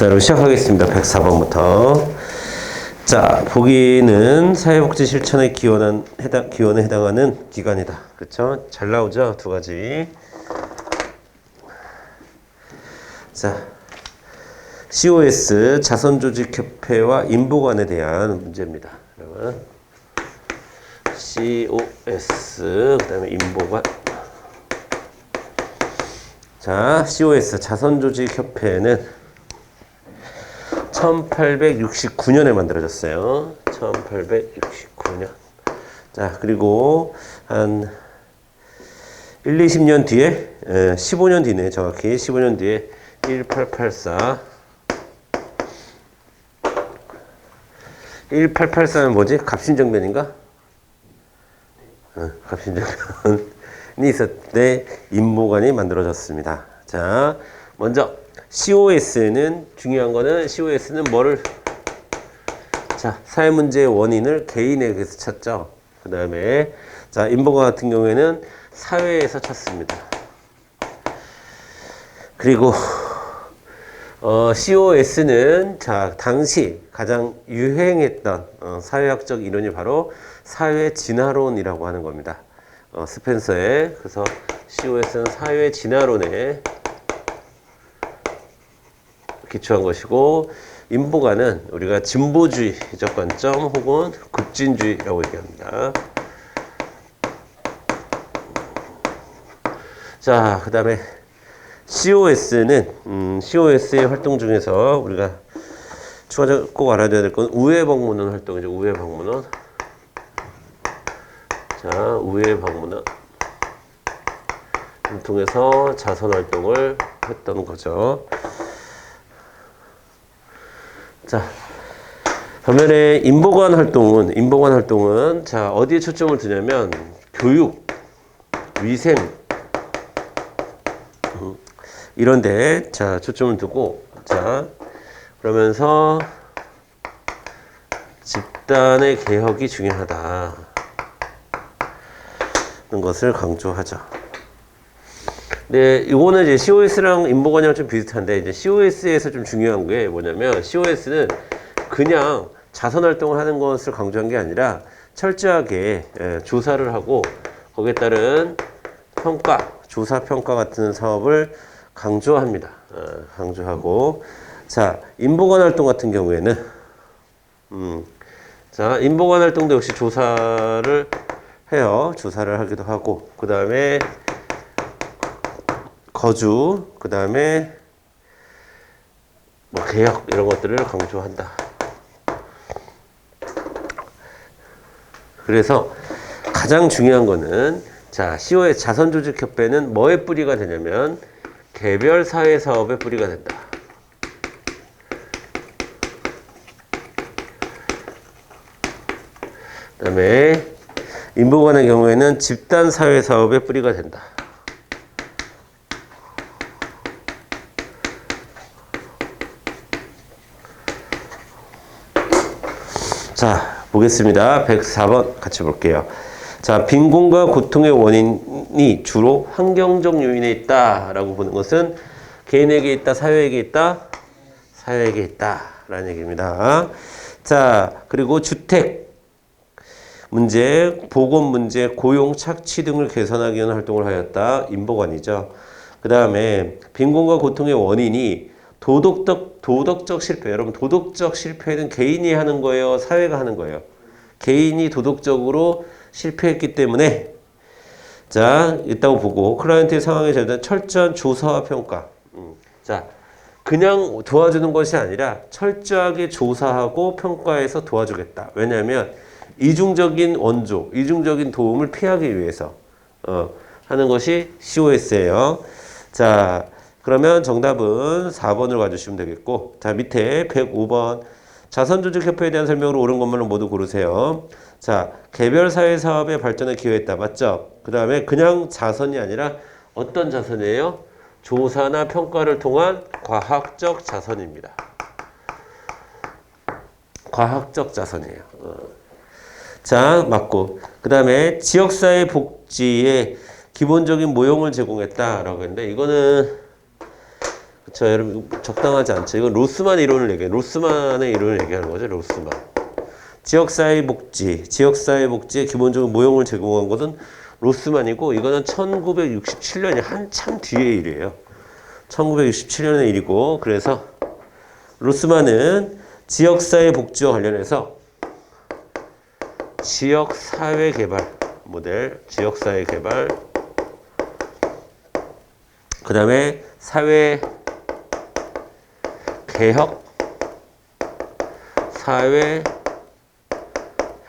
자, 여러분 시작하겠습니다. 104번부터. 자, 보기는 사회복지 실천의 기원에 해당하는 기관이다. 그쵸? 잘 나오죠? 두 가지. 자, COS, 자선조직협회와 인보관에 대한 문제입니다. 그러면 COS, 그 다음에 인보관. 자, COS, 자선조직협회는 1869년에 만들어졌어요. 1869년. 자, 그리고 한 1, 20년 뒤에, 15년 뒤네, 정확히. 15년 뒤에 1884. 1884는 뭐지? 갑신정변인가? 갑신정변이 있었을 때 인보관이 만들어졌습니다. 자, 먼저 COS는 중요한 거는 COS는 뭐를 자, 사회 문제의 원인을 개인에게서 찾죠. 그 다음에 자, 인보관 같은 경우에는 사회에서 찾습니다. 그리고 COS는 자, 당시 가장 유행했던 사회학적 이론이 바로 사회 진화론이라고 하는 겁니다. 스펜서의 그래서 COS는 사회 진화론에 기초한 것이고, 인보관은 우리가 진보주의적 관점 혹은 급진주의라고 얘기합니다. 자, 그 다음에 COS는 COS의 활동 중에서 우리가 추가적으로 꼭 알아야 될 건 우회방문원 활동이죠. 우회방문원. 자, 우회방문원 통해서 자선 활동을 했던 거죠. 자, 반면에 인보관 활동은 자, 어디에 초점을 두냐면 교육, 위생 이런데 자, 초점을 두고 자, 그러면서 집단의 개혁이 중요하다는 것을 강조하죠. 네, 이거는 이제 COS랑 인보관이랑 좀 비슷한데, 이제 COS에서 좀 중요한 게 뭐냐면, COS는 그냥 자선 활동을 하는 것을 강조한 게 아니라, 철저하게 조사를 하고, 거기에 따른 평가, 조사 평가 같은 사업을 강조합니다. 강조하고. 자, 인보관 활동 같은 경우에는, 자, 인보관 활동도 역시 조사를 해요. 조사를 하기도 하고, 그 다음에, 거주, 그 다음에 뭐 개혁 이런 것들을 강조한다. 그래서 가장 중요한 거는 자, COS 자선조직협회는 뭐의 뿌리가 되냐면 개별 사회 사업의 뿌리가 된다. 그 다음에 인보관의 경우에는 집단 사회 사업의 뿌리가 된다. 자, 보겠습니다. 104번 같이 볼게요. 자, 빈곤과 고통의 원인이 주로 환경적 요인에 있다라고 보는 것은 개인에게 있다, 사회에게 있다, 사회에게 있다라는 얘기입니다. 자, 그리고 주택 문제, 보건 문제, 고용, 착취 등을 개선하기 위한 활동을 하였다. 인보관이죠. 그 다음에 빈곤과 고통의 원인이 도덕적 실패. 여러분, 도덕적 실패는 개인이 하는 거예요? 사회가 하는 거예요? 개인이 도덕적으로 실패했기 때문에 자, 있다고 보고 클라이언트의 상황에 대한 철저한 조사와 평가. 자, 그냥 도와주는 것이 아니라 철저하게 조사하고 평가해서 도와주겠다. 왜냐하면 이중적인 원조, 이중적인 도움을 피하기 위해서 하는 것이 COS예요. 자, 그러면 정답은 4번을 가주시면 되겠고, 자, 밑에 105번 자선조직협회에 대한 설명으로 옳은 것만을 모두 고르세요. 자, 개별 사회 사업의 발전에 기여했다. 맞죠? 그 다음에 그냥 자선이 아니라 어떤 자선이에요? 조사나 평가를 통한 과학적 자선입니다. 과학적 자선이에요. 자, 맞고. 그 다음에 지역사회 복지에 기본적인 모형을 제공했다라고 했는데, 이거는 자, 여러분, 적당하지 않죠? 이건 로스만의 이론을 로스만의 이론을 얘기하는 거죠, 로스만. 지역사회 복지의 기본적인 모형을 제공한 것은 로스만이고, 이거는 1967년이 한참 뒤의 일이에요. 1967년의 일이고, 그래서 로스만은 지역사회 복지와 관련해서 지역사회 개발 모델, 지역사회 개발, 그 다음에 사회 개혁, 사회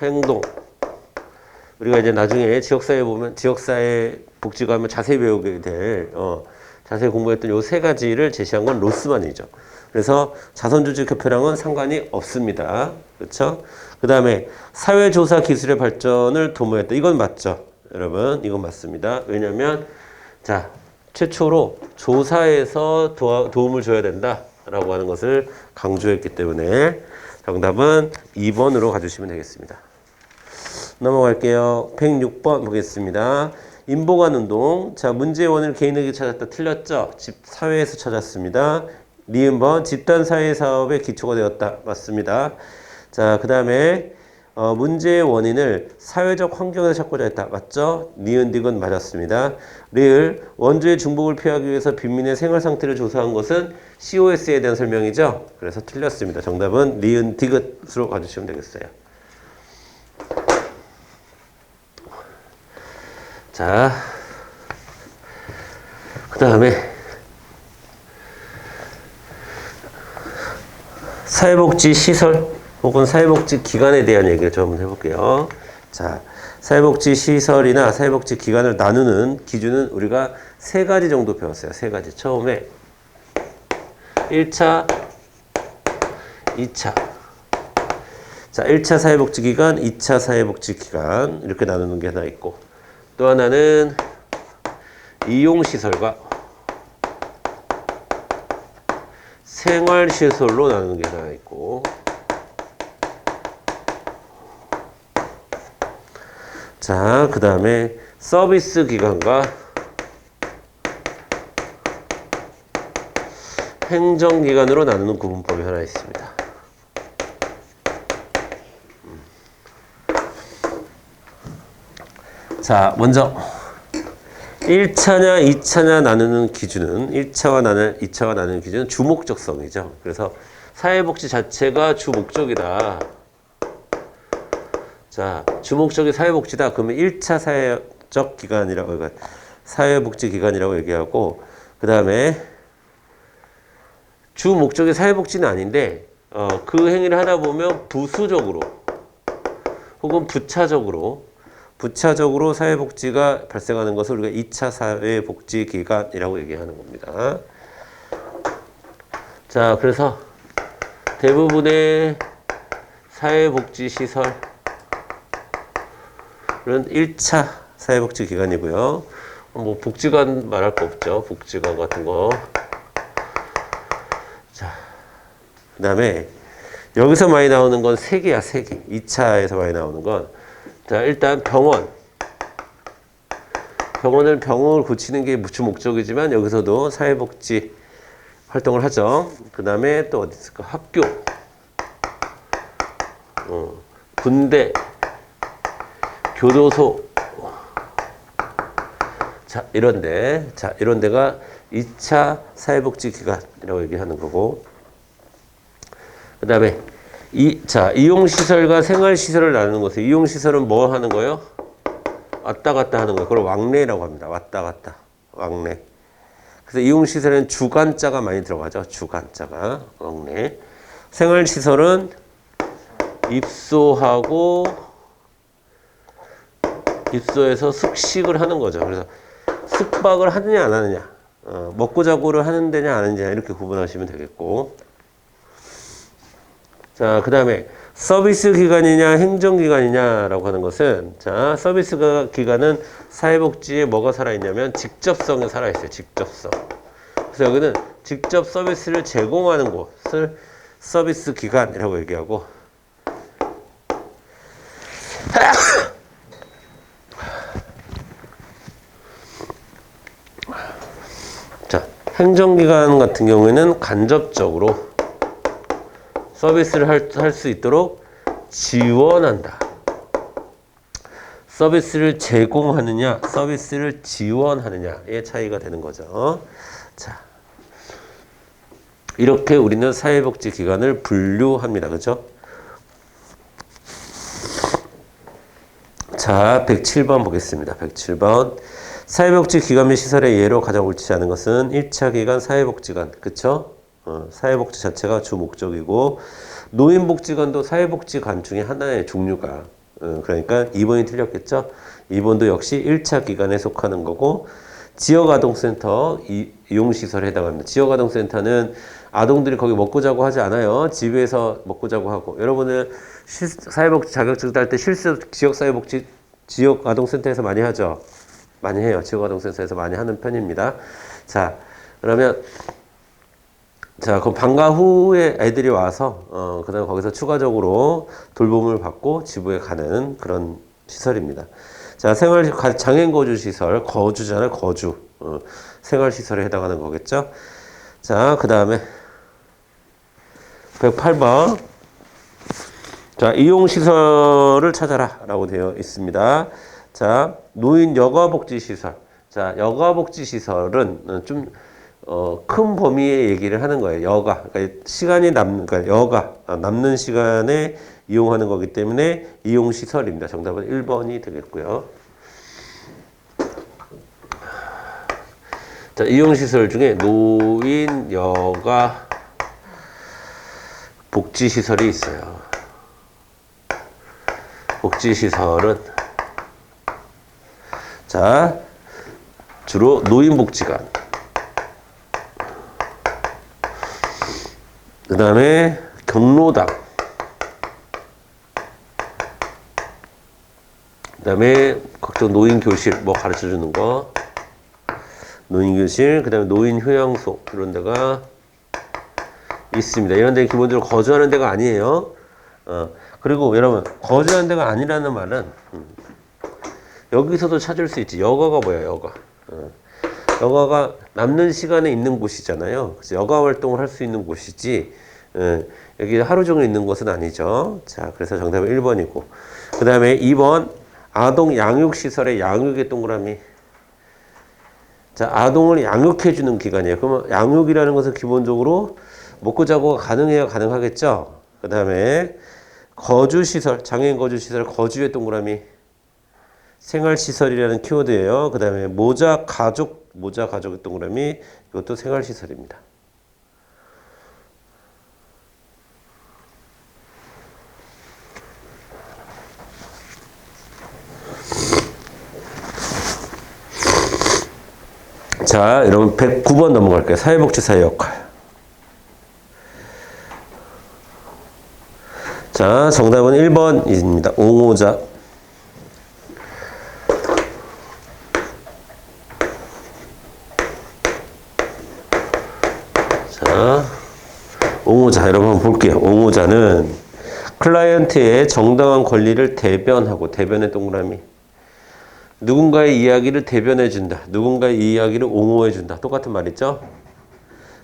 행동. 우리가 이제 나중에 지역사회 보면 지역사회 복지가 하면 자세히 배우게 될 자세히 공부했던 요 세 가지를 제시한 건 로스만이죠. 그래서 자선조직협회랑은 상관이 없습니다. 그렇죠? 그 다음에 사회조사 기술의 발전을 도모했다. 이건 맞죠? 여러분, 이건 맞습니다. 왜냐하면 자, 최초로 조사에서 도움을 줘야 된다라고 하는 것을 강조했기 때문에 정답은 2번으로 가주시면 되겠습니다. 넘어갈게요. 106번 보겠습니다. 인보관 운동. 자, 문제의 원인을 개인에게 찾았다. 틀렸죠? 사회에서 찾았습니다. 니은번 집단 사회 사업의 기초가 되었다. 맞습니다. 자, 그 다음에 문제의 원인을 사회적 환경에서 찾고자 했다. 맞죠? 니은 디귿 맞았습니다. 리을 원주의 중복을 피하기 위해서 빈민의 생활 상태를 조사한 것은 COS에 대한 설명이죠. 그래서 틀렸습니다. 정답은 니은 디귿으로 가주시면 되겠어요. 자, 그 다음에 사회복지 시설 혹은 사회복지 기관에 대한 얘기를 좀 한번 해볼게요. 자, 사회복지 시설이나 사회복지 기관을 나누는 기준은 우리가 세 가지 정도 배웠어요. 세 가지. 처음에 1차, 2차. 자, 1차 사회복지기관, 2차 사회복지기관 이렇게 나누는 게 하나 있고, 또 하나는 이용시설과 생활시설로 나누는 게 하나 있고, 자, 그 다음에 서비스 기관과 행정기관으로 나누는 구분법이 하나 있습니다. 자, 먼저 1차냐 2차냐 나누는 기준은 1차와 2차와 나누는 기준은 주목적성이죠. 그래서 사회복지 자체가 주목적이다. 자, 주목적인 사회복지다. 그러면 1차 사회적 기관이라고, 사회복지 기관이라고 얘기하고, 그 다음에 주목적인 사회복지는 아닌데, 그 행위를 하다 보면 부수적으로 혹은 부차적으로 사회복지가 발생하는 것을 우리가 2차 사회복지기관이라고 얘기하는 겁니다. 자, 그래서 대부분의 사회복지시설은 1차 사회복지기관이고요. 뭐 복지관 말할 거 없죠. 복지관 같은 거. 자, 그 다음에 여기서 많이 나오는 건 3개야, 3개. 2차에서 많이 나오는 건. 자, 일단 병원을 고치는 게 주 목적이지만 여기서도 사회복지 활동을 하죠. 그 다음에 또 어디 있을까? 학교, 군대, 교도소. 자, 이런 데가 2차 사회복지기관이라고 얘기하는 거고. 그 다음에 이용시설과 생활시설을 나누는 것은, 이용시설은 뭐 하는 거예요? 왔다 갔다 하는 거예요. 그걸 왕래라고 합니다. 왔다 갔다. 왕래. 그래서 이용시설에는 주간자가 많이 들어가죠. 주간자가. 왕래. 생활시설은 입소해서 숙식을 하는 거죠. 그래서 숙박을 하느냐 안 하느냐, 먹고 자고를 하는 데냐 안 하느냐 이렇게 구분하시면 되겠고. 자, 그 다음에 서비스 기관이냐 행정기관이냐라고 하는 것은, 자, 서비스 기관은 사회복지에 뭐가 살아있냐면 직접성이 살아있어요. 직접성. 그래서 여기는 직접 서비스를 제공하는 곳을 서비스 기관이라고 얘기하고, 자, 행정기관 같은 경우에는 간접적으로 서비스를 할 수 있도록 지원한다. 서비스를 제공하느냐, 서비스를 지원하느냐의 차이가 되는 거죠. 자, 이렇게 우리는 사회복지기관을 분류합니다. 그죠? 자, 107번 보겠습니다. 107번. 사회복지기관 및 시설의 예로 가장 옳지 않은 것은 1차 기관 사회복지관. 그쵸? 사회복지 자체가 주 목적이고, 노인복지관도 사회복지관 중에 하나의 종류가. 그러니까 2번이 틀렸겠죠? 2번도 역시 1차 기관에 속하는 거고, 지역아동센터 이용시설에 해당합니다. 지역아동센터는 아동들이 거기 먹고 자고 하지 않아요. 집에서 먹고 자고 하고. 여러분은 사회복지 자격증 딸 때 실수 지역사회복지 지역아동센터에서 많이 하죠. 많이 해요. 지역아동센터에서 많이 하는 편입니다. 자, 그러면 자, 그럼 방과 후에 애들이 와서 그다음 거기서 추가적으로 돌봄을 받고 지부에 가는 그런 시설입니다. 자, 장애인 거주 시설, 거주잖아요, 거주. 생활 시설에 해당하는 거겠죠. 자, 그다음에 108번. 자, 이용 시설을 찾아라라고 되어 있습니다. 자, 노인 여가복지 시설. 자, 여가복지 시설은 좀 큰 범위의 얘기를 하는 거예요. 여가. 그러니까 시간이 그러니까 여가, 남는 시간에 이용하는 거기 때문에 이용시설입니다. 정답은 1번이 되겠고요. 자, 이용시설 중에 노인, 여가, 복지시설이 있어요. 복지시설은 자, 주로 노인복지관, 그 다음에 경로당, 그 다음에 각종 노인교실 뭐 가르쳐주는 거, 노인교실, 그 다음에 노인휴양소 이런 데가 있습니다. 이런 데는 기본적으로 거주하는 데가 아니에요. 그리고 여러분, 거주하는 데가 아니라는 말은 여기서도 찾을 수 있지. 여가가 뭐야, 여가. 여가가 남는 시간에 있는 곳이잖아요. 그래서 여가 활동을 할 수 있는 곳이지, 여기 하루 종일 있는 곳은 아니죠. 자, 그래서 정답은 1번이고. 그 다음에 2번, 아동 양육시설의 양육의 동그라미. 자, 아동을 양육해주는 기관이에요. 그러면 양육이라는 것은 기본적으로 먹고 자고가 가능해야 가능하겠죠. 그 다음에 거주시설, 장애인 거주시설, 거주의 동그라미. 생활시설이라는 키워드예요. 그 다음에 모자 가족의 동그라미. 이것도 생활시설입니다. 자, 여러분 109번 넘어갈게요. 사회복지사의 역할. 자, 정답은 1번입니다. 옹호자. 자, 옹호자. 여러분 한번 볼게요. 옹호자는 클라이언트의 정당한 권리를 대변하고, 대변의 동그라미. 누군가의 이야기를 대변해준다. 누군가의 이야기를 옹호해준다. 똑같은 말이죠.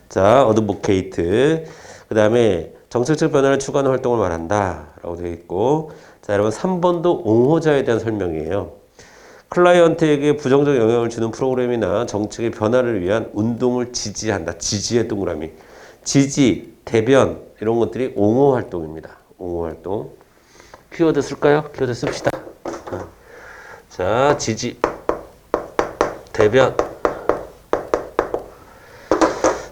자, 어드보케이트. 그 다음에 정책적 변화를 추구하는 활동을 말한다. 라고 되어 있고. 자, 여러분 3번도 옹호자에 대한 설명이에요. 클라이언트에게 부정적 영향을 주는 프로그램이나 정책의 변화를 위한 운동을 지지한다. 지지의 동그라미. 지지, 대변 이런 것들이 옹호 활동입니다. 옹호 활동. 키워드 쓸까요? 키워드 씁시다. 자, 지지, 대변.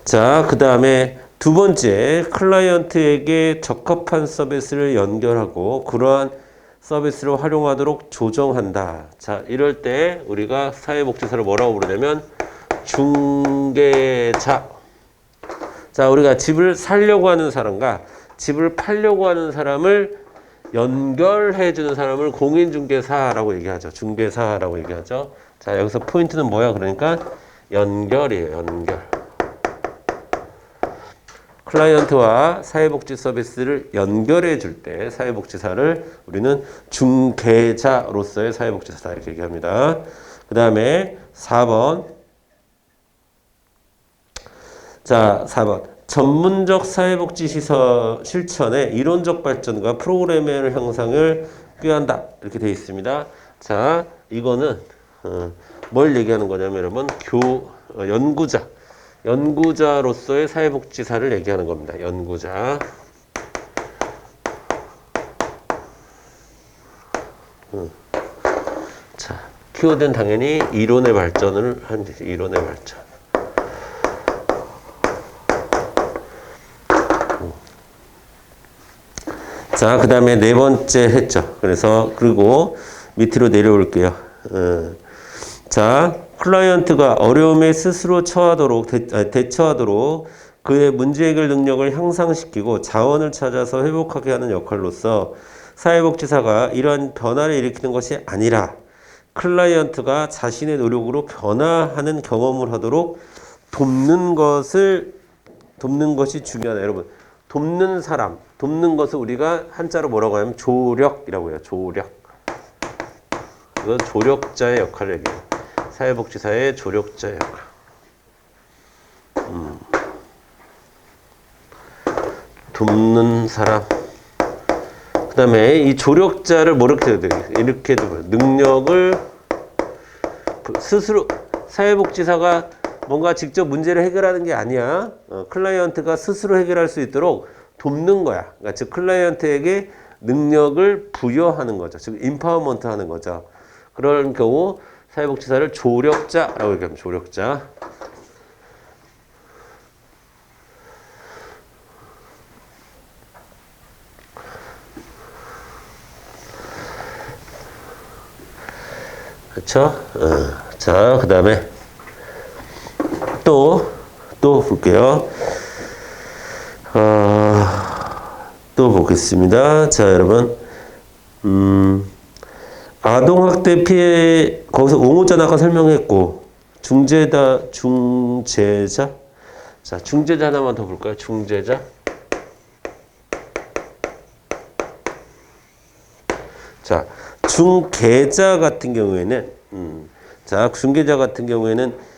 자, 그 다음에 두 번째, 클라이언트에게 적합한 서비스를 연결하고 그러한 서비스를 활용하도록 조정한다. 자, 이럴 때 우리가 사회복지사를 뭐라고 부르냐면 중개자. 자, 우리가 집을 사려고 하는 사람과 집을 팔려고 하는 사람을 연결해주는 사람을 공인중개사라고 얘기하죠. 중개사라고 얘기하죠. 자, 여기서 포인트는 뭐야? 그러니까 연결이에요. 연결. 클라이언트와 사회복지 서비스를 연결해 줄 때 사회복지사를 우리는 중개자로서의 사회복지사 이렇게 얘기합니다. 그 다음에 4번. 자, 4번. 전문적 사회복지 시설 실천의 이론적 발전과 프로그램의 향상을 꾀한다. 이렇게 되어 있습니다. 자, 이거는 뭘 얘기하는 거냐면 여러분 연구자로서의 사회복지사를 얘기하는 겁니다. 연구자. 자, 키워드는 당연히 이론의 발전을 한 이론의 발전. 자, 그 다음에 네 번째 했죠. 그래서, 그리고 밑으로 내려올게요. 자, 클라이언트가 어려움에 스스로 대처하도록 그의 문제 해결 능력을 향상시키고 자원을 찾아서 회복하게 하는 역할로서 사회복지사가 이러한 변화를 일으키는 것이 아니라 클라이언트가 자신의 노력으로 변화하는 경험을 하도록 돕는 것이 중요하다. 여러분, 돕는 것을 우리가 한자로 뭐라고 하냐면 조력이라고 해요. 조력. 이건 조력자의 역할을 얘기해요. 사회복지사의 조력자의 역할. 돕는 사람. 그 다음에 이 조력자를 뭐 이렇게 해도 능력을 스스로 사회복지사가 뭔가 직접 문제를 해결하는 게 아니야. 클라이언트가 스스로 해결할 수 있도록 돕는 거야. 그러니까 즉 클라이언트에게 능력을 부여하는 거죠. 즉 임파워먼트 하는 거죠. 그런 경우 사회복지사를 조력자라고 얘기합니다. 조력자. 그렇죠? 자, 그 다음에 또 볼게요. 또 보겠습니다. 자, 여러분. 아동학대 피해, 거기서 옹호자는 아까 설명했고, 중재자. 자, 중재자 하나만 더 볼까요? 중재자. 자, 중개자 같은 경우에는, 중개자 같은 경우에는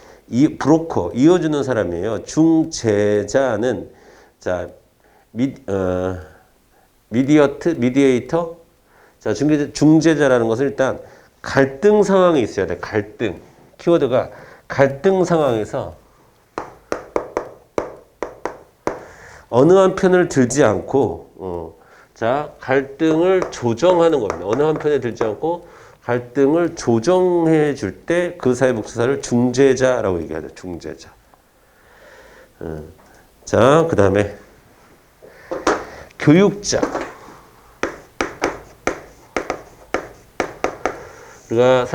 브로커, 이어주는 사람이에요. 중재자는, 자, 미디에이터? 자, 중재자라는 것은 일단 갈등 상황이 있어야 돼. 갈등. 키워드가 갈등 상황에서 어느 한 편을 들지 않고, 자, 갈등을 조정하는 겁니다. 어느 한 편에 들지 않고 갈등을 조정해 줄 때 그 사회복지사를 중재자라고 얘기하죠. 중재자. 자, 그 다음에 교육자. 우리가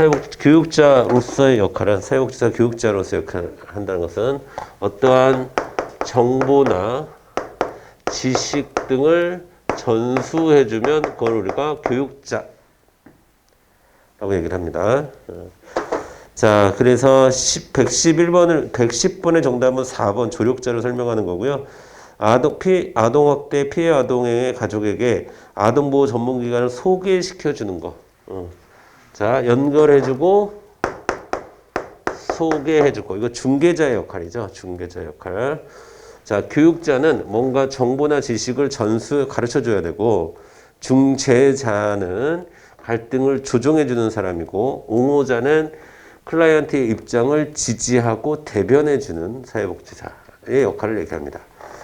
교육자로서의 역할은 사회복지사 교육자로서의 역할을 한다는 것은 어떠한 정보나 지식 등을 전수해주면 그걸 우리가 교육자라고 얘기를 합니다. 자, 그래서 110번의 정답은 4번 조력자로 설명하는 거고요. 아동학대 피해 아동의 가족에게 아동보호 전문기관을 소개시켜주는 거. 자, 연결해주고 소개해주고 이거 중개자의 역할이죠. 중개자의 역할. 자, 교육자는 뭔가 정보나 지식을 가르쳐줘야 되고 중재자는 갈등을 조정해주는 사람이고 옹호자는 클라이언트의 입장을 지지하고 대변해주는 사회복지사의 역할을 얘기합니다.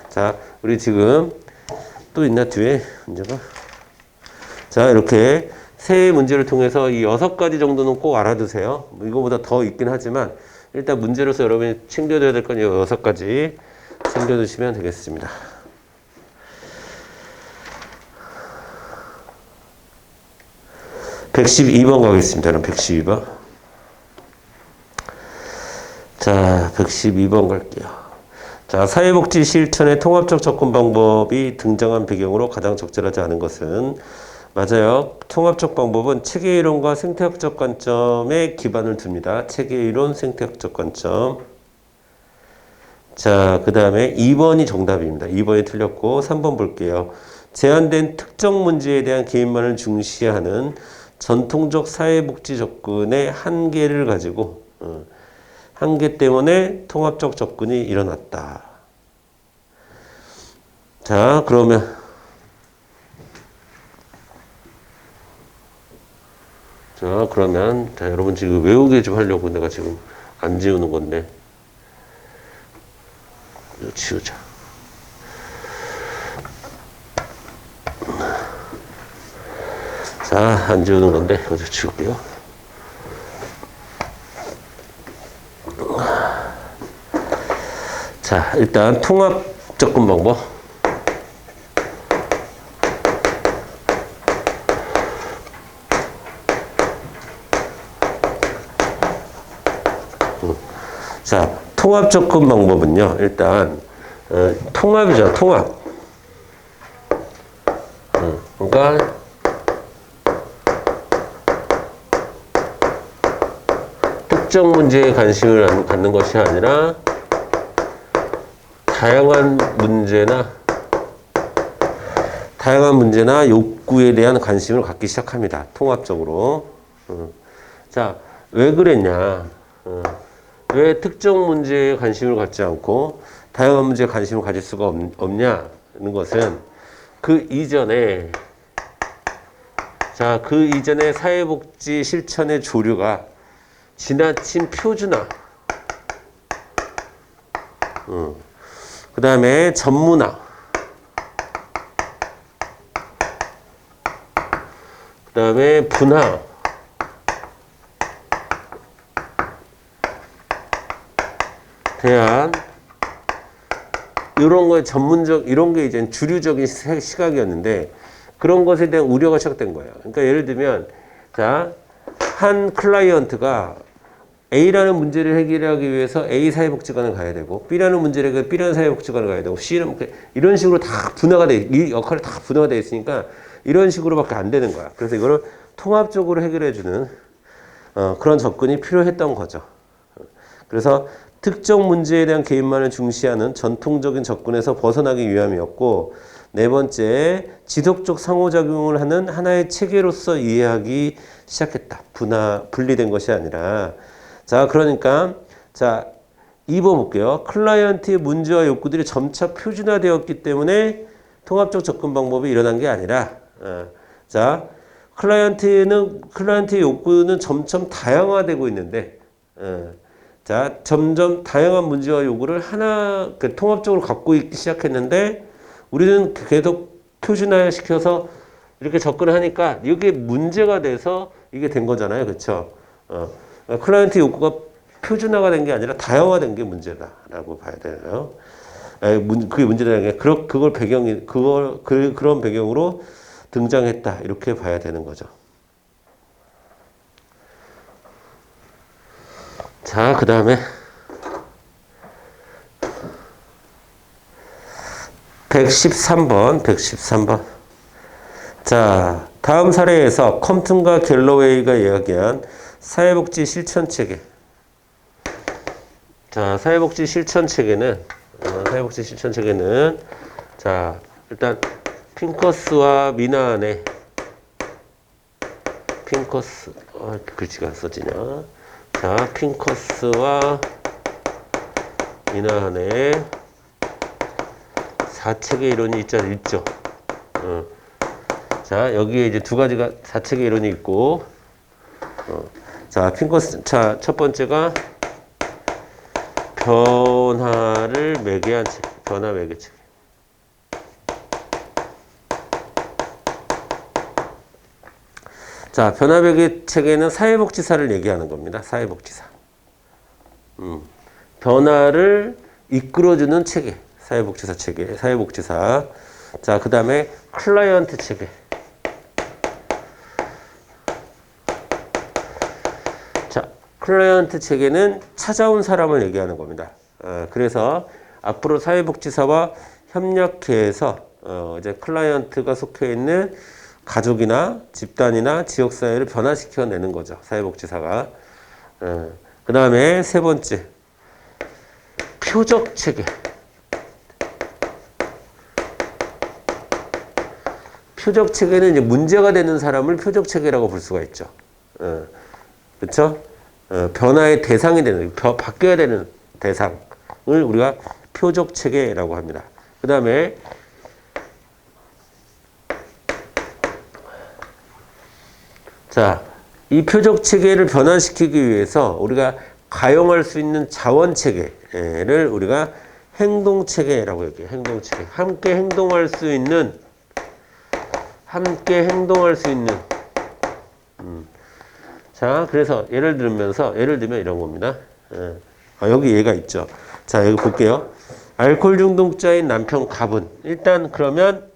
자, 우리 지금 또 있나 뒤에 문제가? 자, 이렇게 세 문제를 통해서 이 6가지 정도는 꼭 알아두세요. 이거보다 더 있긴 하지만 일단 문제로서 여러분이 챙겨둬야 될 건 이 6가지 챙겨두시면 되겠습니다. (112번) 가겠습니다. 그럼 112번. 자, 112번 갈게요. 자, 사회복지 실천의 통합적 접근 방법이 등장한 배경으로 가장 적절하지 않은 것은 맞아요. 통합적 방법은 체계이론과 생태학적 관점에 기반을 둡니다. 체계이론, 생태학적 관점. 자, 그 다음에 2번이 정답입니다. 2번이 틀렸고 3번 볼게요. 제한된 특정 문제에 대한 개인만을 중시하는 전통적 사회복지 접근의 한계를 가지고 한계 때문에 통합적 접근이 일어났다. 자, 그러면 자, 여러분 지금 외우게 좀 하려고 내가 지금 안 지우는 건데 이거 지우자. 자, 안 지우는 건데 이거 좀 지울게요. 자, 일단 통합 접근 방법. 자, 통합 접근 방법은요. 일단 통합이죠. 통합. 그러니까 특정 문제에 관심을 갖는 것이 아니라 다양한 문제나 욕구에 대한 관심을 갖기 시작합니다. 통합적으로. 자, 왜 그랬냐? 왜 특정 문제에 관심을 갖지 않고 다양한 문제에 관심을 가질 수가 없냐는 것은 그 이전에 사회복지 실천의 조류가 지나친 표준화, 그 다음에 전문화, 그 다음에 분화, 대한 이런 거에 이런 게 이제 주류적인 시각이었는데 그런 것에 대한 우려가 시작된 거예요. 그러니까 예를 들면 자, 한 클라이언트가 A라는 문제를 해결하기 위해서 A 사회복지관을 가야 되고 B라는 문제를 해결하기 위해서 B라는 사회복지관을 가야 되고 C는 이런 식으로 다 이 역할이 다 분화가 되어 있으니까 이런 식으로밖에 안 되는 거야. 그래서 이거를 통합적으로 해결해주는 그런 접근이 필요했던 거죠. 그래서 특정 문제에 대한 개인만을 중시하는 전통적인 접근에서 벗어나기 위함이었고, 네 번째, 지속적 상호작용을 하는 하나의 체계로서 이해하기 시작했다. 분리된 것이 아니라. 자, 그러니까, 자, 2번 볼게요. 클라이언트의 문제와 욕구들이 점차 표준화되었기 때문에 통합적 접근 방법이 일어난 게 아니라, 자, 클라이언트의 욕구는 점점 다양화되고 있는데, 자, 점점 다양한 문제와 요구를 통합적으로 갖고 있기 시작했는데, 우리는 계속 표준화시켜서 이렇게 접근을 하니까 이게 문제가 돼서 이게 된 거잖아요. 그쵸? 클라이언트 욕구가 표준화가 된 게 아니라 다양화된 게 문제다라고 봐야 되나요? 그게 문제라는 게, 그런 배경으로 등장했다. 이렇게 봐야 되는 거죠. 자, 그 다음에 113번. 자, 다음 사례에서 컴튼과 갤러웨이가 이야기한 사회복지 실천체계. 자, 사회복지 실천체계는 자, 일단 핑커스와 미나안의 글씨가 안 써지냐. 자, 핑커스와 미나한의 4체계 이론이 있죠. 자, 여기에 이제 두 가지가 4체계 이론이 있고, 자, 첫 번째가 변화를 매개한 체계, 변화 매개 체계. 자, 변화 매개 체계는 사회복지사를 얘기하는 겁니다. 사회복지사. 변화를 이끌어주는 체계. 사회복지사 체계. 사회복지사. 자, 그 다음에 클라이언트 체계. 자, 클라이언트 체계는 찾아온 사람을 얘기하는 겁니다. 그래서 앞으로 사회복지사와 협력해서 이제 클라이언트가 속해 있는 가족이나 집단이나 지역사회를 변화시켜내는 거죠. 사회복지사가. 그 다음에 세 번째, 표적체계. 표적체계는 이제 문제가 되는 사람을 표적체계라고 볼 수가 있죠. 그렇죠? 변화의 대상이 되는, 바뀌어야 되는 대상을 우리가 표적체계라고 합니다. 그 다음에 자, 이 표적 체계를 변환시키기 위해서 우리가 가용할 수 있는 자원 체계를 우리가 행동 체계라고 얘기해요. 행동 체계. 함께 행동할 수 있는 자, 그래서 예를 들면 이런 겁니다. 여기 얘가 있죠. 자, 여기 볼게요. 알코올 중독자인 남편 갑은 일단 그러면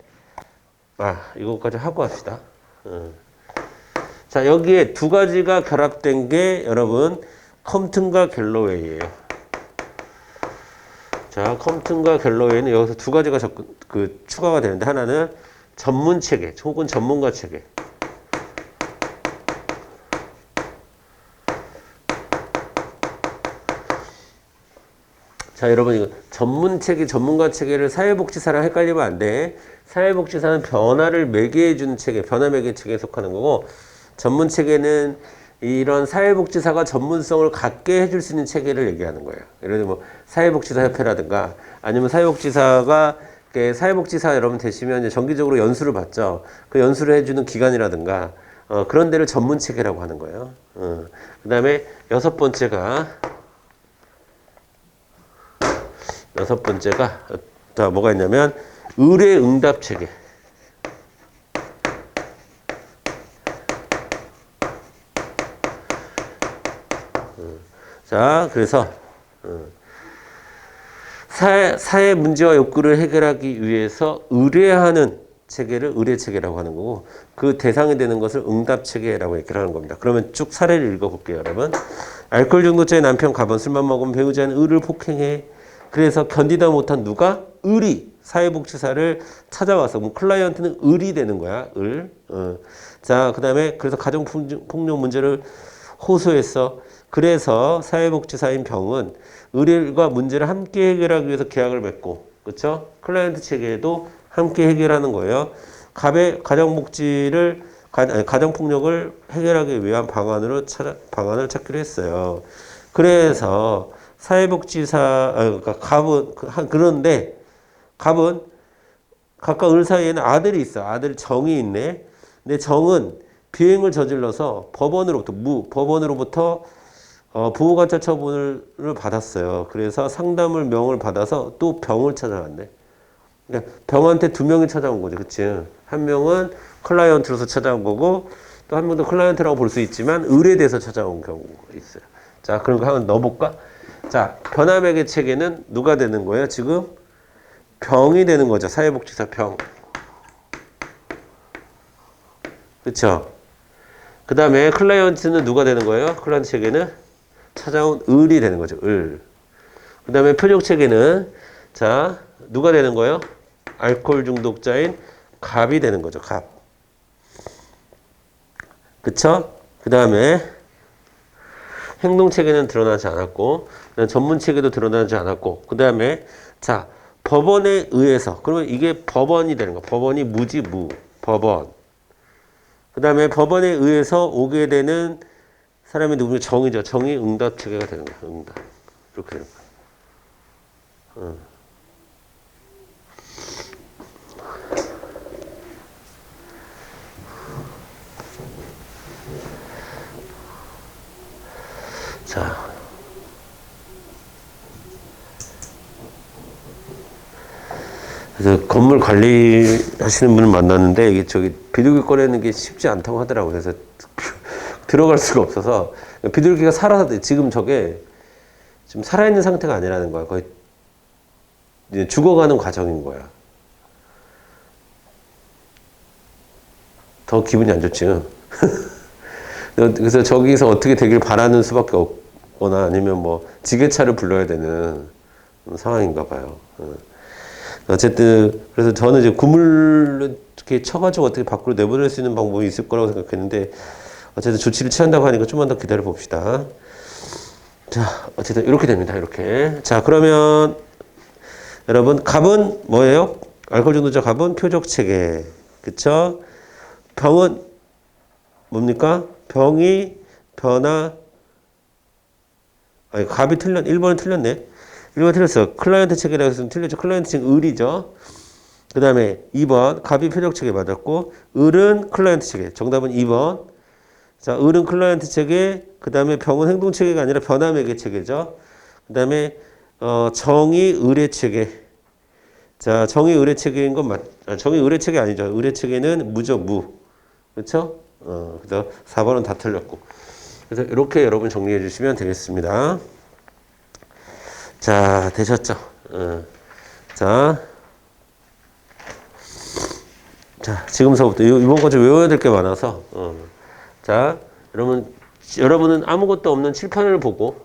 이거까지 하고 합시다. 자, 여기에 두 가지가 결합된 게 여러분 컴튼과 갤러웨이예요. 자, 컴튼과 갤러웨이는 여기서 두 가지가 추가가 되는데 하나는 전문 체계 혹은 전문가 체계. 자, 여러분 이거 전문 체계, 전문가 체계를 사회복지사랑 헷갈리면 안 돼. 사회복지사는 변화를 매개해주는 체계, 변화 매개 체계에 속하는 거고, 전문 체계는 이런 사회복지사가 전문성을 갖게 해줄 수 있는 체계를 얘기하는 거예요. 예를 들면 뭐 사회복지사 협회라든가 아니면 사회복지사가 사회복지사 여러분 되시면 이제 정기적으로 연수를 받죠. 그 연수를 해주는 기관이라든가 그런 데를 전문 체계라고 하는 거예요. 그 다음에 여섯 번째가 자, 뭐가 있냐면 의뢰 응답 체계. 자, 그래서 사회 문제와 욕구를 해결하기 위해서 의뢰하는 체계를 의뢰 체계라고 하는 거고, 그 대상이 되는 것을 응답 체계라고 얘기를 하는 겁니다. 그러면 쭉 사례를 읽어볼게요, 여러분. 알코올 중독자의 남편 갑은 술만 먹으면 배우자는 의를 폭행해. 그래서 견디다 못한 누가? 을이 사회복지사를 찾아와서 클라이언트는 을이 되는 거야. 자, 그다음에 그래서 가정폭력 문제를 호소했어. 그래서 사회복지사인 병은 을과 문제를 함께 해결하기 위해서 계약을 맺고, 그렇죠? 클라이언트 체계도 함께 해결하는 거예요. 갑의 가정폭력을 해결하기 위한 방안을 찾기로 했어요. 그래서 그러니까 그런데 갑은 각각 을 사이에는 아들이 있어. 아들 정이 있네. 근데 정은 비행을 저질러서 법원으로부터 부호관찰 처분을 받았어요. 그래서 상담을 명을 받아서 또 병을 찾아갔네. 그러니까 병한테 두 명이 찾아온 거지, 그치? 한 명은 클라이언트로서 찾아온 거고, 또 한 명도 클라이언트라고 볼 수 있지만 을에 대해서 찾아온 경우가 있어요. 자, 그런 거 한번 넣어볼까? 자, 변화매개 체계는 누가 되는 거예요? 지금 병이 되는 거죠. 사회복지사 병. 그쵸? 그 다음에 클라이언트는 누가 되는 거예요? 클라이언트 체계는 찾아온 을이 되는 거죠. 을. 그 다음에 표적 체계는 자, 누가 되는 거예요? 알코올 중독자인 갑이 되는 거죠. 갑. 그쵸? 그 다음에 행동 체계는 드러나지 않았고, 전문 체계도 드러나지 않았고, 그 다음에 자, 법원에 의해서, 그러면 이게 법원이 되는 거. 법원이 법원. 그 다음에 법원에 의해서 오게 되는 사람이 누구냐? 정이죠. 정의 응답 체계가 되는 거야. 응답. 이렇게 되는 거야. 자. 그래서 건물 관리하시는 분을 만났는데 이게 비둘기 꺼내는 게 쉽지 않다고 하더라고요. 그래서 들어갈 수가 없어서 비둘기가 살아서 지금 저게 지금 살아있는 상태가 아니라는 거야. 거의 이제 죽어가는 과정인 거야. 더 기분이 안 좋지. 그래서 저기서 어떻게 되길 바라는 수밖에 없거나 아니면 뭐 지게차를 불러야 되는 상황인가 봐요. 어쨌든 그래서 저는 이제 구물을 이렇게 쳐가지고 어떻게 밖으로 내보낼 수 있는 방법이 있을 거라고 생각했는데 어쨌든 조치를 취한다고 하니까 좀만 더 기다려 봅시다. 자, 어쨌든 이렇게 됩니다. 이렇게. 자, 그러면 여러분 갑은 뭐예요? 알코올 중독자 갑은 표적 체계. 그쵸? 병은 뭡니까? 병이 갑이 1번은 틀렸네. 1번 틀렸어. 클라이언트 체계라고 했으면 틀렸죠. 클라이언트 체계 을이죠. 그 다음에 2번 갑이 표적 체계 맞았고 을은 클라이언트 체계. 정답은 2번. 자, 을은 클라이언트 체계, 그 다음에 병은 행동 체계가 아니라 변화 매개 체계죠. 그 다음에 정의 의뢰 체계. 자, 정의 의뢰 체계인 건 정의 의뢰 체계 아니죠. 의뢰 체계는 무죠, 무. 그렇죠? 그래서 4번은 다 틀렸고. 그래서 이렇게 여러분 정리해 주시면 되겠습니다. 자, 되셨죠? 자, 지금서부터 이번 거 좀 외워야 될 게 많아서. 자, 여러분은 아무것도 없는 칠판을 보고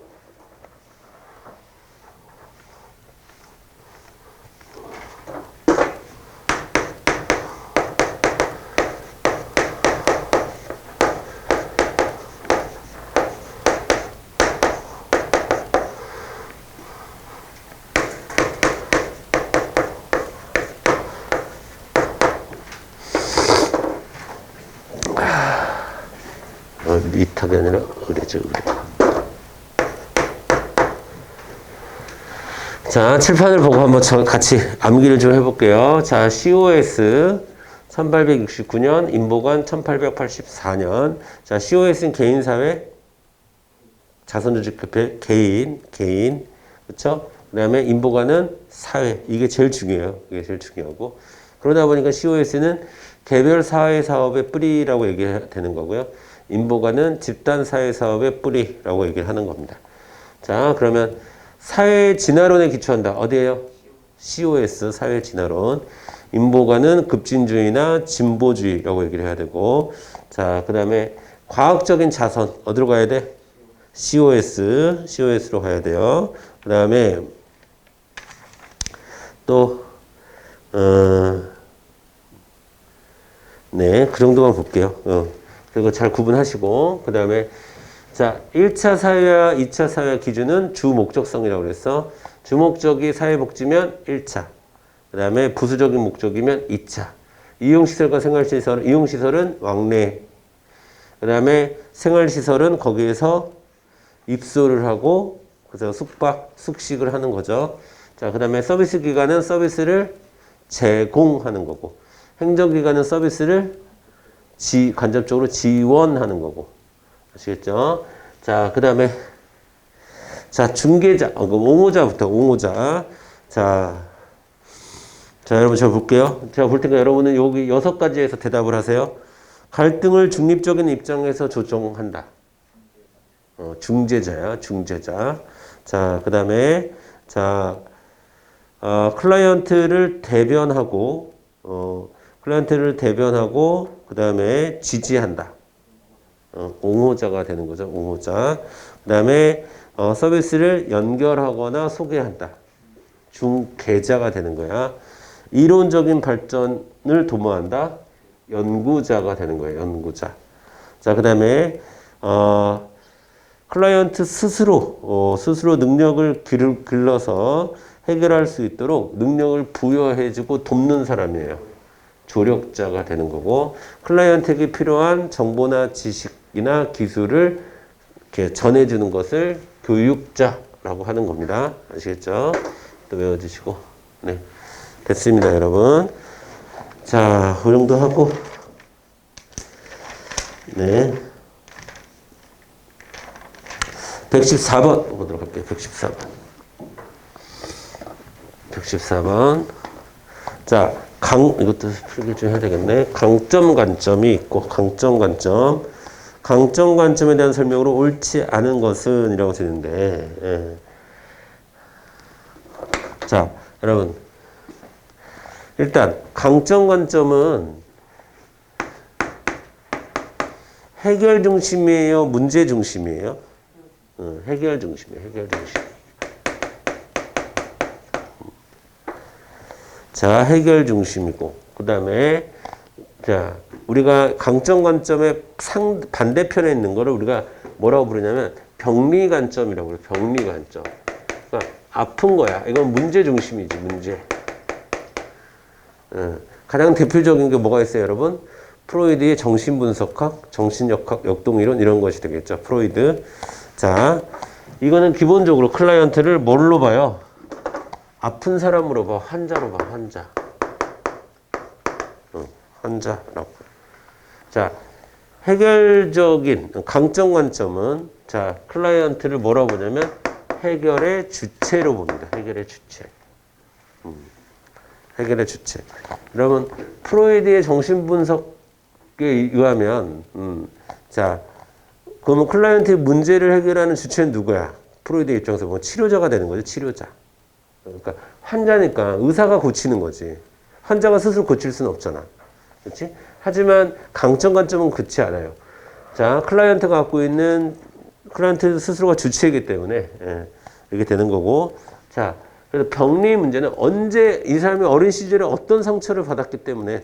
밑학이 아니라 의뢰죠, 의뢰. 자, 칠판을 보고 한번 같이 암기를 좀 해볼게요. 자, COS 1869년, 인보관 1884년. 자, COS는 개인사회, 자선조직협회, 개인. 그쵸? 그 다음에 인보관은 사회. 이게 제일 중요해요. 이게 제일 중요하고. 그러다 보니까 COS는 개별 사회 사업의 뿌리라고 얘기가 되는 거고요. 인보관은 집단 사회 사업의 뿌리라고 얘기를 하는 겁니다. 자, 그러면 사회 진화론에 기초한다. 어디예요? COS, 사회 진화론. 인보관은 급진주의나 진보주의라고 얘기를 해야 되고. 자, 그 다음에 과학적인 자선. 어디로 가야 돼? COS로 가야 돼요. 그 다음에 또, 네, 그 정도만 볼게요. 그리고 잘 구분하시고. 그 다음에 자, 1차 사회와 2차 사회 기준은 주 목적성이라고 그랬어. 주 목적이 사회복지면 1차. 그 다음에 부수적인 목적이면 2차. 이용시설과 생활시설, 이용시설은 왕래. 그 다음에 생활시설은 거기에서 입소를 하고, 그래서 숙박, 숙식을 하는 거죠. 자, 그 다음에 서비스 기관은 서비스를 제공하는 거고, 행정기관은 서비스를 간접적으로 지원하는 거고. 아시겠죠? 자, 그 다음에, 자, 중개자, 옹호자. 자, 여러분, 제가 볼게요. 제가 볼 테니까 여러분은 여기 6가지에서 대답을 하세요. 갈등을 중립적인 입장에서 조정한다. 중재자야, 중재자. 자, 그 다음에, 자, 클라이언트를 대변하고, 그 다음에 지지한다. 옹호자가 되는 거죠. 옹호자. 그 다음에 서비스를 연결하거나 소개한다. 중개자가 되는 거야. 이론적인 발전을 도모한다. 연구자가 되는 거예요. 연구자. 자, 그 다음에 클라이언트 스스로 능력을 길러서 해결할 수 있도록 능력을 부여해주고 돕는 사람이에요. 조력자가 되는 거고, 클라이언트에게 필요한 정보나 지식이나 기술을 이렇게 전해주는 것을 교육자라고 하는 겁니다. 아시겠죠? 또 외워주시고. 네. 됐습니다, 여러분. 자, 그 정도 하고. 네. 114번 보도록 할게요. 114번. 자, 이것도 풀기 좀 해야 되겠네. 강점, 관점이 있고, 강점, 관점에 대한 설명으로 옳지 않은 것은 이라고 되는데, 예. 자, 여러분. 일단, 강점, 관점은 해결 중심이에요? 문제 중심이에요? 해결 중심이에요. 해결 중심. 자, 해결 중심이고, 그 다음에, 자, 우리가 강점 관점의 반대편에 있는 거를 우리가 뭐라고 부르냐면, 병리 관점이라고 그래요. 병리 관점. 그러니까 아픈 거야. 이건 문제 중심이지, 문제. 가장 대표적인 게 뭐가 있어요, 여러분? 프로이드의 정신분석학, 정신역학, 역동이론, 이런 것이 되겠죠. 프로이드. 자, 이거는 기본적으로 클라이언트를 뭘로 봐요? 아픈 사람으로 봐. 환자로 봐. 환자라고. 자, 해결적인 강점 관점은 자, 클라이언트를 뭐라고 보냐면 해결의 주체로 봅니다. 해결의 주체. 해결의 주체. 여러분, 프로이드의 정신분석에 의하면, 자, 그러면 클라이언트의 문제를 해결하는 주체는 누구야? 프로이드의 입장에서 보면 치료자가 되는 거죠. 치료자. 그러니까 환자니까 의사가 고치는 거지. 환자가 스스로 고칠 수는 없잖아. 그렇지? 하지만 강점 관점은 그렇지 않아요. 자, 클라이언트가 갖고 있는 클라이언트 스스로가 주체이기 때문에 이렇게 되는 거고. 자, 그래서 병리 문제는 언제 이 사람이 어린 시절에 어떤 상처를 받았기 때문에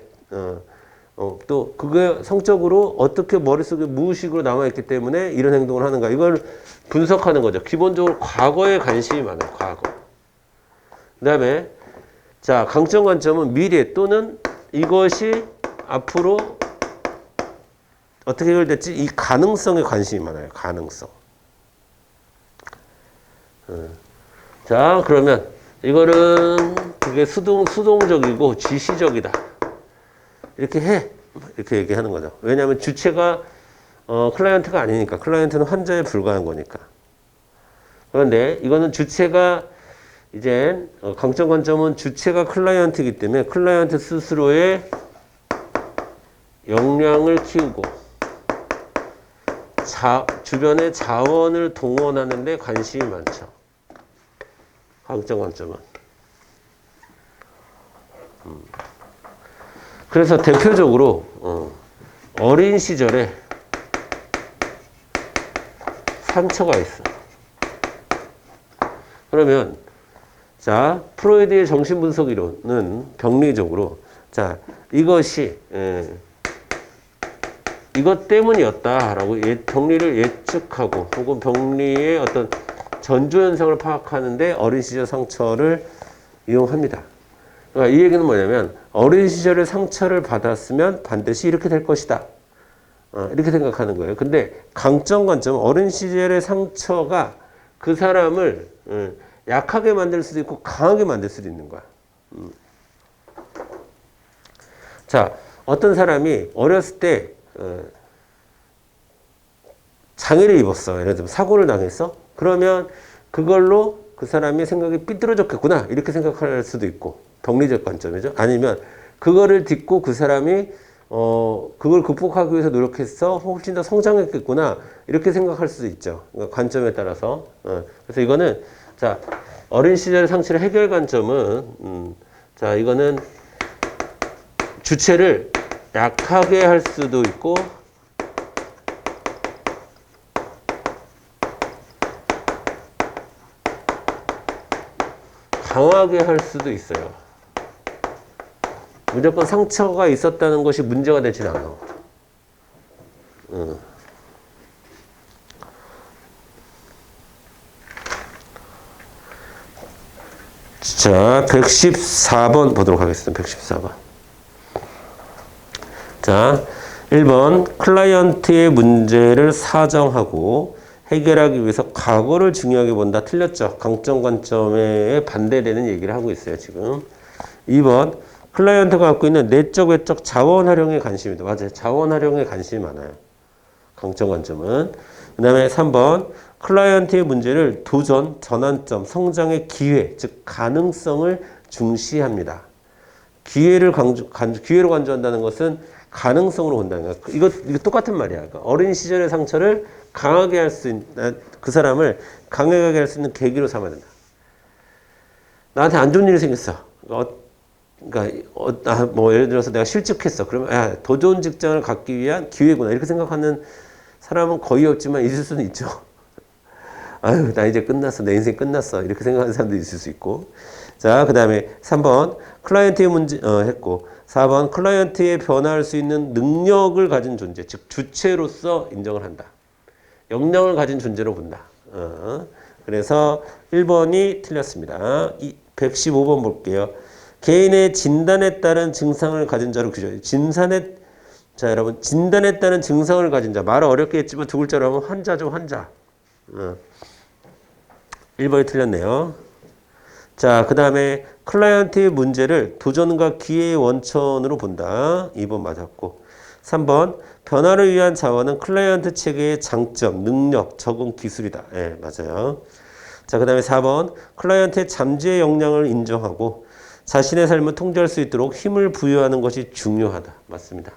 또 그게 성적으로 어떻게 머릿속에 무의식으로 남아있기 때문에 이런 행동을 하는가 이걸 분석하는 거죠. 기본적으로 과거에 관심이 많아요. 과거. 그 다음에 자, 강점 관점은 미래 또는 이것이 앞으로 어떻게 해결될지 이 가능성에 관심이 많아요. 가능성. 자, 그러면 이거는 그게 수동적이고 지시적이다. 이렇게 해. 이렇게 얘기하는 거죠. 왜냐하면 주체가 클라이언트가 아니니까. 클라이언트는 환자에 불과한 거니까. 그런데 이거는 주체가 이제 강점 관점은 주체가 클라이언트이기 때문에 클라이언트 스스로의 역량을 키우고 주변의 자원을 동원하는 데 관심이 많죠. 강점 관점은. 그래서 대표적으로 어린 시절에 상처가 있어. 그러면 자, 프로이드의 정신분석 이론은 병리적으로 자, 이것이 이것 때문이었다라고 병리를 예측하고 혹은 병리의 어떤 전조현상을 파악하는데 어린 시절 상처를 이용합니다. 그러니까 이 얘기는 뭐냐면 어린 시절에 상처를 받았으면 반드시 이렇게 될 것이다. 이렇게 생각하는 거예요. 근데 강점 관점은 어린 시절의 상처가 그 사람을 약하게 만들 수도 있고 강하게 만들 수도 있는 거야. 자, 어떤 사람이 어렸을 때 장애를 입었어. 예를 들면 사고를 당했어. 그러면 그걸로 그 사람의 생각이 삐뚤어졌겠구나. 이렇게 생각할 수도 있고 병리적 관점이죠. 아니면 그거를 딛고 그 사람이 그걸 극복하기 위해서 노력해서 훨씬 더 성장했겠구나. 이렇게 생각할 수도 있죠. 그러니까 관점에 따라서. 그래서 이거는 자, 어린 시절 상처의 해결 관점은 자, 이거는 주체를 약하게 할 수도 있고 강하게 할 수도 있어요. 무조건 상처가 있었다는 것이 문제가 되진 않아. 자, 114번 보도록 하겠습니다. 114번. 자, 1번 클라이언트의 문제를 사정하고 해결하기 위해서 과거를 중요하게 본다. 틀렸죠. 강점 관점에 반대되는 얘기를 하고 있어요. 지금. 2번 클라이언트가 갖고 있는 내적 외적 자원 활용에 관심이다. 맞아요. 자원 활용에 관심이 많아요. 강점 관점은. 그 다음에 3번 클라이언트의 문제를 도전, 전환점, 성장의 기회, 즉 가능성을 중시합니다. 기회로 강조한다는 것은 가능성으로 본다는 거야. 이거 똑같은 말이야. 그러니까 어린 시절의 상처를 강하게 할 수 있는, 그 사람을 강하게 할 수 있는 계기로 삼아야 된다. 나한테 안 좋은 일이 생겼어. 그러니까 뭐 예를 들어서 내가 실직했어. 그러면 더 좋은 직장을 갖기 위한 기회구나. 이렇게 생각하는 사람은 거의 없지만 있을 수는 있죠. 아유, 나 이제 끝났어. 내 인생 끝났어. 이렇게 생각하는 사람도 있을 수 있고. 자, 그 다음에 3번 클라이언트의 문제 했고 4번 클라이언트의 변화할 수 있는 능력을 가진 존재, 즉 주체로서 인정을 한다. 역량을 가진 존재로 본다. 그래서 1번이 틀렸습니다. 115번 볼게요. 개인의 진단에 따른 증상을 가진 자로 규정해요. 자, 여러분, 진단에 따른 증상을 가진 자. 말은 어렵게 했지만 두 글자로 하면 환자죠, 환자. 1번이 틀렸네요. 자, 그 다음에 클라이언트의 문제를 도전과 기회의 원천으로 본다. 2번 맞았고. 3번 변화를 위한 자원은 클라이언트 체계의 장점, 능력, 적응 기술이다. 예, 맞아요. 자, 그 다음에 4번 클라이언트의 잠재의 역량을 인정하고 자신의 삶을 통제할 수 있도록 힘을 부여하는 것이 중요하다. 맞습니다.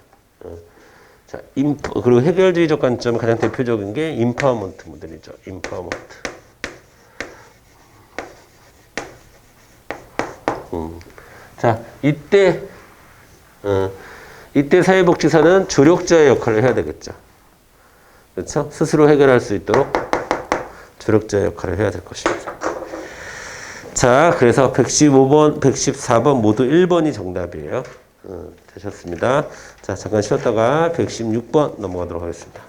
자, 그리고 해결주의적 관점 가장 대표적인 게 임파워먼트 모델이죠. 임파워먼트. 자, 이때 사회복지사는 조력자의 역할을 해야 되겠죠. 그렇죠? 스스로 해결할 수 있도록 조력자의 역할을 해야 될 것입니다. 자, 그래서 115번, 114번 모두 1번이 정답이에요. 되셨습니다. 자, 잠깐 쉬었다가 116번 넘어가도록 하겠습니다.